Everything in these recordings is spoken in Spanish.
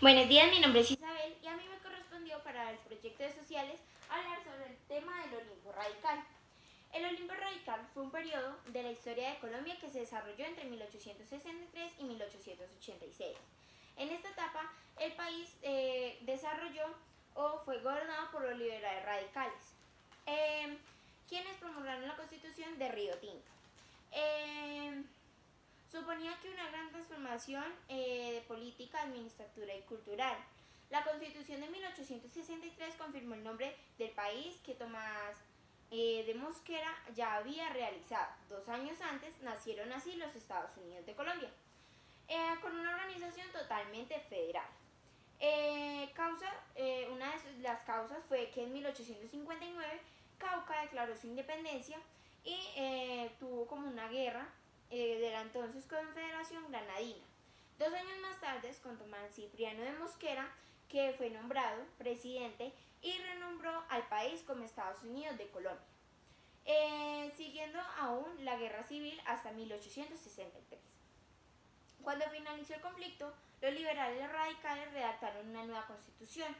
Buenos días, mi nombre es Isabel y a mí me correspondió para el proyecto de sociales hablar sobre el tema del Olimpo Radical. El Olimpo Radical fue un periodo de la historia de Colombia que se desarrolló entre 1863 y 1886. En esta etapa, el país desarrolló o fue gobernado por los liberales radicales, quienes promulgaron la Constitución de Río Tinto. Suponía que una gran transformación de política, administrativa y cultural. La Constitución de 1863 confirmó el nombre del país que Tomás de Mosquera ya había realizado. 2 años antes nacieron así los Estados Unidos de Colombia, con una organización totalmente federal. Una de las causas fue que en 1859 Cauca declaró su independencia y tuvo como una guerra de la entonces Confederación Granadina. 2 años más tarde, con Tomás Cipriano de Mosquera, que fue nombrado presidente y renombró al país como Estados Unidos de Colombia, siguiendo aún la guerra civil hasta 1863. Cuando finalizó el conflicto, los liberales radicales redactaron una nueva constitución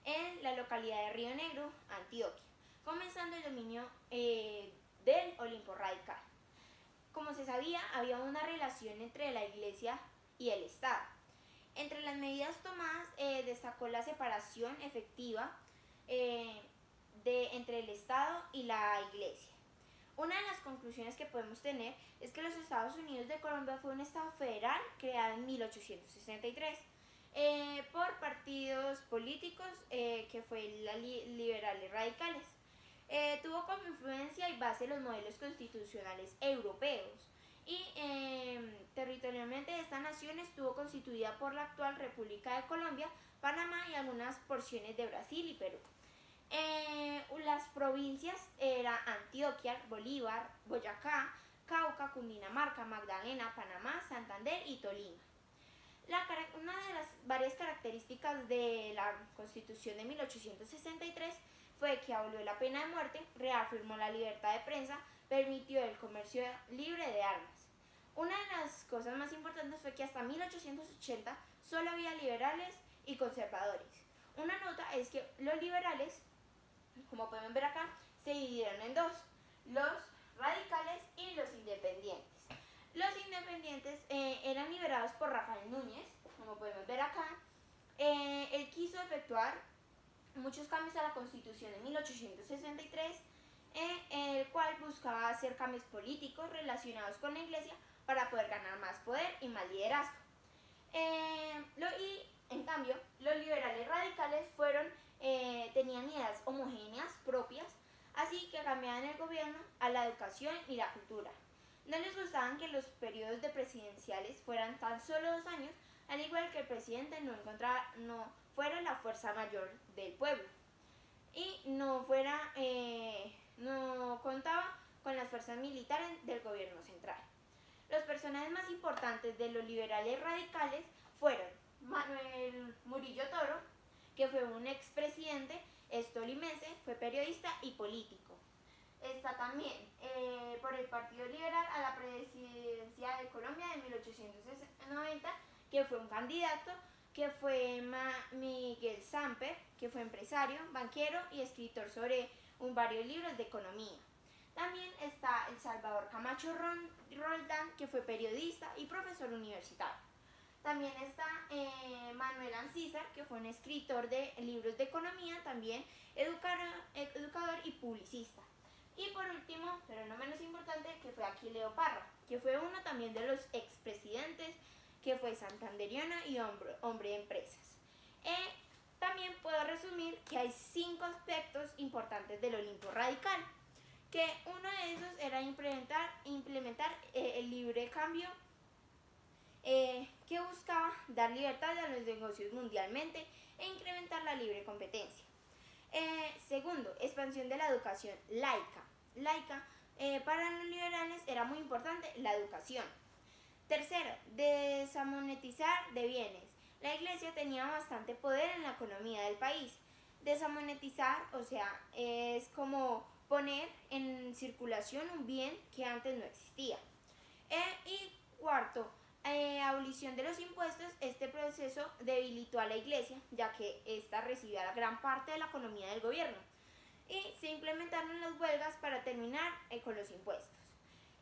en la localidad de Río Negro, Antioquia, comenzando el dominio del Olimpo Radical. Como se sabía, había una relación entre la Iglesia y el Estado. Entre las medidas tomadas destacó la separación efectiva entre el Estado y la Iglesia. Una de las conclusiones que podemos tener es que los Estados Unidos de Colombia fue un Estado federal creado en 1863 por partidos políticos que fue liberales radicales. Tuvo como influencia y base los modelos constitucionales europeos y territorialmente esta nación estuvo constituida por la actual República de Colombia, Panamá y algunas porciones de Brasil y Perú. Las provincias eran Antioquia, Bolívar, Boyacá, Cauca, Cundinamarca, Magdalena, Panamá, Santander y Tolima. Una de las varias características de la Constitución de 1863 fue que abolió la pena de muerte, reafirmó la libertad de prensa, permitió el comercio libre de armas. Una de las cosas más importantes fue que hasta 1880 solo había liberales y conservadores. Una nota es que los liberales, como pueden ver acá, se dividieron en dos: los radicales y los independientes. Los independientes eran liderados por Rafael Núñez, como podemos ver acá. Él quiso efectuar muchos cambios a la Constitución de 1863, el cual buscaba hacer cambios políticos relacionados con la Iglesia para poder ganar más poder y más liderazgo. En cambio, los liberales radicales tenían ideas homogéneas propias, así que cambiaban el gobierno a la educación y la cultura. No les gustaban que los periodos de presidenciales fueran tan solo 2 años, al igual que el presidente no fuera la fuerza mayor del pueblo y no contaba con las fuerzas militares del gobierno central. Los personajes más importantes de los liberales radicales fueron Manuel Murillo Toro, que fue un expresidente tolimense, fue periodista y político. Está también por el Partido Liberal a la presidencia de Colombia de 1890, que fue un candidato, que fue Miguel Samper, que fue empresario, banquero y escritor sobre varios libros de economía. También está el Salvador Camacho Roldán, que fue periodista y profesor universitario. También está Manuel Ancísar, que fue un escritor de libros de economía, también educador y publicista. Y por último, pero no menos importante, que fue Aquileo Parra, que fue uno también de los expresidentes, que fue santanderiano y hombre de empresas. También puedo resumir que hay 5 aspectos importantes del Olimpo Radical, que uno de esos era implementar el libre cambio, que buscaba dar libertad a los negocios mundialmente e incrementar la libre competencia. Segundo, expansión de la educación laica. Para los liberales era muy importante la educación. Tercero, desamonetizar de bienes. La Iglesia tenía bastante poder en la economía del país. Desamonetizar, o sea, es como poner en circulación un bien que antes no existía. Y cuarto, abolición de los impuestos, este proceso debilitó a la iglesia, ya que ésta recibía la gran parte de la economía del gobierno, y se implementaron las huelgas para terminar con los impuestos.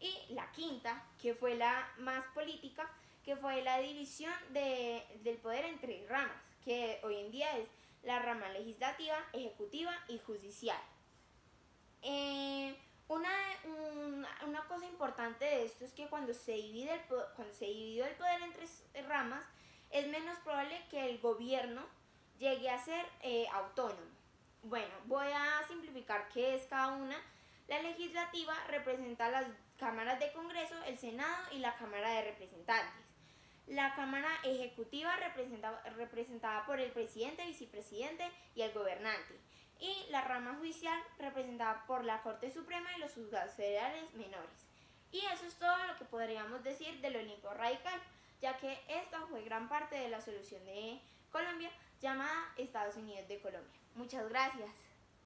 Y la quinta, que fue la más política, que fue la división del poder en tres ramas, que hoy en día es la rama legislativa, ejecutiva y judicial. Una cosa importante de esto es que cuando se dividió el poder en tres ramas, es menos probable que el gobierno llegue a ser autónomo. Bueno, voy a simplificar qué es cada una. La legislativa representa las cámaras de Congreso, el Senado y la Cámara de Representantes. La Cámara Ejecutiva representada por el presidente, vicepresidente y el gobernante. Y la rama judicial representada por la Corte Suprema y los juzgados federales menores. Y eso es todo lo que podríamos decir del Olimpo Radical, ya que esta fue gran parte de la solución de Colombia llamada Estados Unidos de Colombia. Muchas gracias.